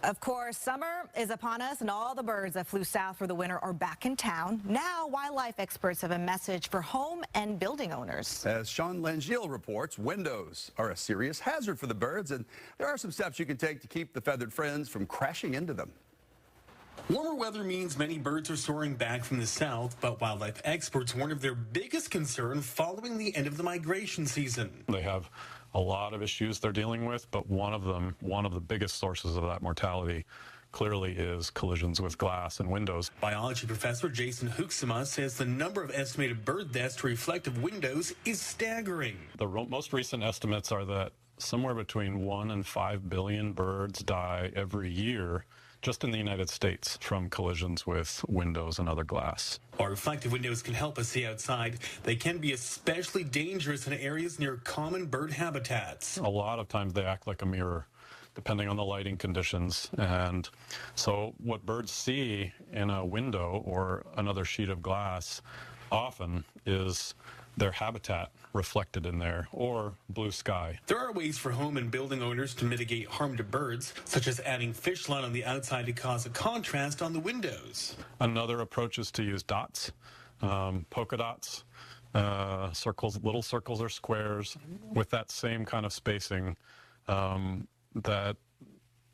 Of course, summer is upon us, and all the birds that flew south for the winter are back in town. Now, wildlife experts have a message for home and building owners. As Sean Langiel reports, windows are a serious hazard for the birds, and there are some steps you can take to keep the feathered friends from crashing into them. Warmer weather means many birds are soaring back from the south, but wildlife experts warn of their biggest concern following the end of the migration season. They have a lot of issues they're dealing with, but one of the biggest sources of that mortality clearly is collisions with glass and windows. Biology professor Jason Hoeksema says the number of estimated bird deaths to reflective windows is staggering. The most recent estimates are that somewhere between 1 and 5 billion birds die every year just in the United States from collisions with windows and other glass. While reflective windows can help us see outside, they can be especially dangerous in areas near common bird habitats. A lot of times they act like a mirror, depending on the lighting conditions. And so what birds see in a window or another sheet of glass often is their habitat reflected in there, or blue sky. There are ways for home and building owners to mitigate harm to birds, such as adding fish line on the outside to cause a contrast on the windows. Another approach is to use dots, polka dots, circles, little circles or squares with that same kind of spacing that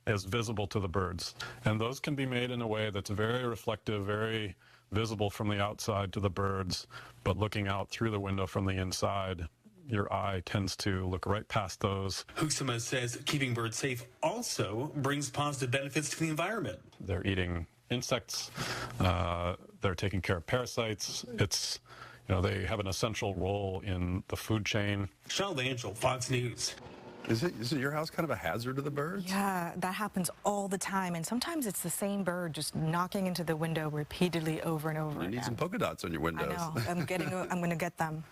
is visible to the birds. And those can be made in a way that's very reflective, very visible from the outside to the birds, but looking out through the window from the inside, your eye tends to look right past those. Hoeksema says keeping birds safe also brings positive benefits to the environment. They're eating insects, they're taking care of parasites. They have an essential role in the food chain. Sean Langiel, Fox News. Is it your house kind of a hazard to the birds? Yeah, that happens all the time, and sometimes it's the same bird just knocking into the window repeatedly over and over You again. need some polka dots on your windows. I know. I'm going to get them.